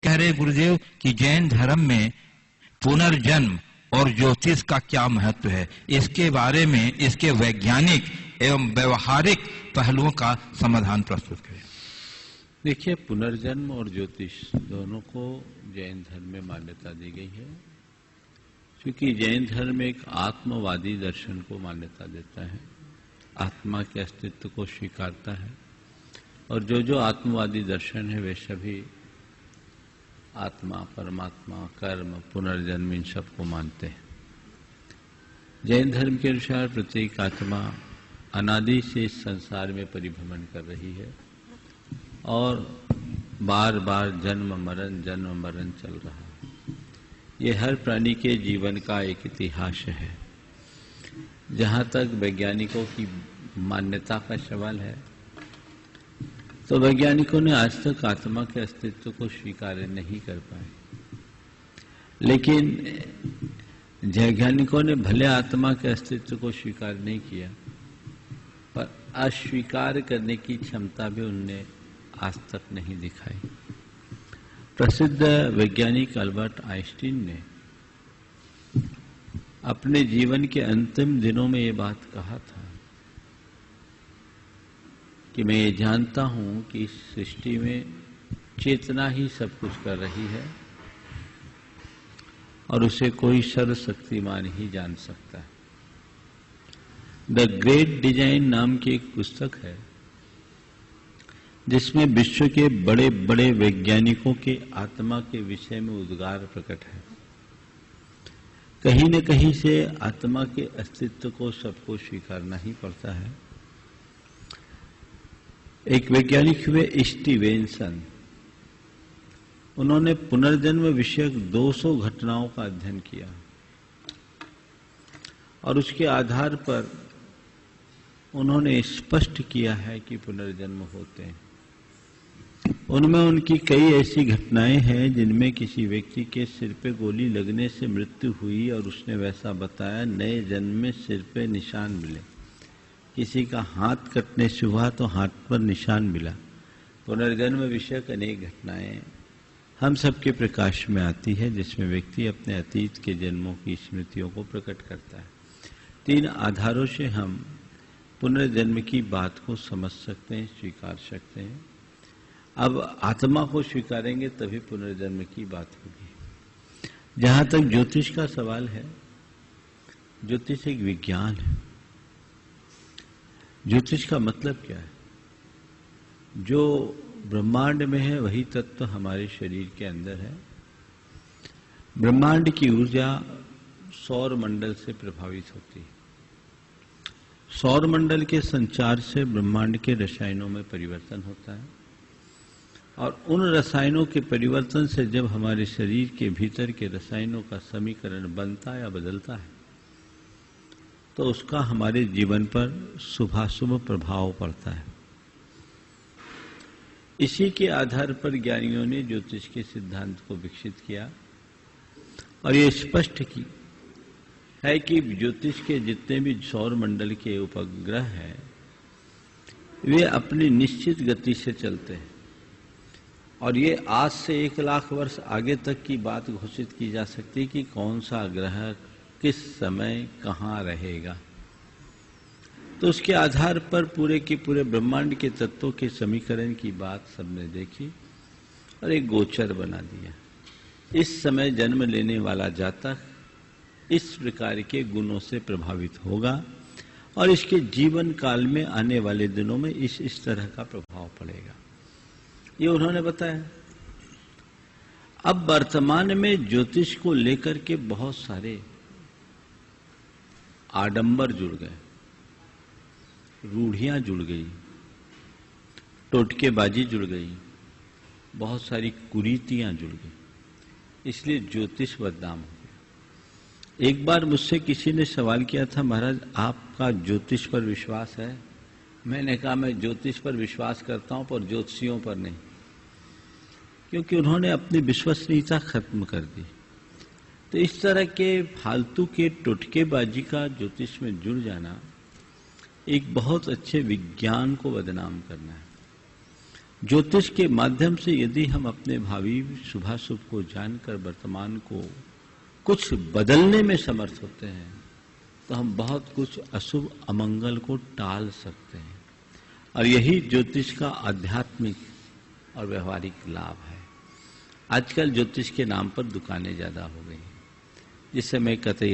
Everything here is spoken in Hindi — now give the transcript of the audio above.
कह रहे गुरुदेव कि जैन धर्म में पुनर्जन्म और ज्योतिष का क्या महत्व है, इसके बारे में इसके वैज्ञानिक एवं व्यवहारिक पहलुओं का समाधान प्रस्तुत करें। देखिए, पुनर्जन्म और ज्योतिष दोनों को जैन धर्म में मान्यता दी गई है, क्योंकि जैन धर्म एक आत्मवादी दर्शन को मान्यता देता है, आत्मा के अस्तित्व को स्वीकारता है, और जो आत्मवादी दर्शन है वे सभी आत्मा, परमात्मा, कर्म, पुनर्जन्म इन सब को मानते हैं। जैन धर्म के अनुसार प्रत्येक आत्मा अनादि से इस संसार में परिभ्रमण कर रही है और बार बार जन्म मरण चल रहा है। ये हर प्राणी के जीवन का एक इतिहास है। जहाँ तक वैज्ञानिकों की मान्यता का सवाल है, तो वैज्ञानिकों ने आज तक आत्मा के अस्तित्व को स्वीकार नहीं कर पाए, लेकिन वैज्ञानिकों ने भले आत्मा के अस्तित्व को स्वीकार नहीं किया, पर अस्वीकार करने की क्षमता भी उनने आज तक नहीं दिखाई। प्रसिद्ध वैज्ञानिक अल्बर्ट आइंस्टीन ने अपने जीवन के अंतिम दिनों में ये बात कहा था कि मैं ये जानता हूं कि इस सृष्टि में चेतना ही सब कुछ कर रही है और उसे कोई सर्वशक्तिमान ही जान सकता है। द ग्रेट डिजाइन नाम की एक पुस्तक है जिसमें विश्व के बड़े बड़े वैज्ञानिकों के आत्मा के विषय में उद्गार प्रकट है। कहीं न कहीं से आत्मा के अस्तित्व को सबको स्वीकारना ही पड़ता है। एक वैज्ञानिक हुए स्टीवेंसन, उन्होंने पुनर्जन्म विषयक 200 घटनाओं का अध्ययन किया और उसके आधार पर उन्होंने स्पष्ट किया है कि पुनर्जन्म होते हैं। उनमें उनकी कई ऐसी घटनाएं हैं जिनमें किसी व्यक्ति के सिर पे गोली लगने से मृत्यु हुई और उसने वैसा बताया, नए जन्म में सिर पे निशान मिले। किसी का हाथ कटने से हुआ तो हाथ पर निशान मिला। पुनर्जन्म विषयक अनेक घटनाएं हम सबके प्रकाश में आती है, जिसमें व्यक्ति अपने अतीत के जन्मों की स्मृतियों को प्रकट करता है। 3 आधारों से हम पुनर्जन्म की बात को समझ सकते हैं, स्वीकार सकते हैं। अब आत्मा को स्वीकारेंगे तभी पुनर्जन्म की बात होगी। जहां तक ज्योतिष का सवाल है, ज्योतिष एक विज्ञान है। ज्योतिष का मतलब क्या है? जो ब्रह्मांड में है वही तत्व हमारे शरीर के अंदर है। ब्रह्मांड की ऊर्जा सौर मंडल से प्रभावित होती है। सौर मंडल के संचार से ब्रह्मांड के रसायनों में परिवर्तन होता है और उन रसायनों के परिवर्तन से जब हमारे शरीर के भीतर के रसायनों का समीकरण बनता या बदलता है, तो उसका हमारे जीवन पर शुभाशुभ प्रभाव पड़ता है। इसी के आधार पर ज्ञानियों ने ज्योतिष के सिद्धांत को विकसित किया और ये स्पष्ट की है कि ज्योतिष के जितने भी सौर मंडल के उपग्रह हैं, वे अपनी निश्चित गति से चलते हैं और ये आज से 1 लाख वर्ष आगे तक की बात घोषित की जा सकती है कि कौन सा ग्रह किस समय कहाँ रहेगा। तो उसके आधार पर पूरे के पूरे ब्रह्मांड के तत्वों के समीकरण की बात सबने देखी और एक गोचर बना दिया। इस समय जन्म लेने वाला जातक इस प्रकार के गुणों से प्रभावित होगा और इसके जीवन काल में आने वाले दिनों में इस तरह का प्रभाव पड़ेगा, ये उन्होंने बताया। अब वर्तमान में ज्योतिष को लेकर के बहुत सारे आडंबर जुड़ गए, रूढ़ियां जुड़ गई, टोटकेबाजी जुड़ गई, बहुत सारी कुरीतियां जुड़ गई, इसलिए ज्योतिष बदनाम हो गया। एक बार मुझसे किसी ने सवाल किया था, महाराज आपका ज्योतिष पर विश्वास है? मैंने कहा मैं ज्योतिष पर विश्वास करता हूं पर ज्योतिषियों पर नहीं, क्योंकि उन्होंने अपनी विश्वसनीयता खत्म कर दी। तो इस तरह के फालतू के टोटकेबाजी का ज्योतिष में जुड़ जाना एक बहुत अच्छे विज्ञान को बदनाम करना है। ज्योतिष के माध्यम से यदि हम अपने भावी शुभाशुभ को जानकर वर्तमान को कुछ बदलने में समर्थ होते हैं तो हम बहुत कुछ अशुभ अमंगल को टाल सकते हैं। और यही ज्योतिष का आध्यात्मिक और व्यवहारिक लाभ है। आजकल ज्योतिष के नाम पर दुकानें ज्यादा हो गई हैं, जिससे मैं कतई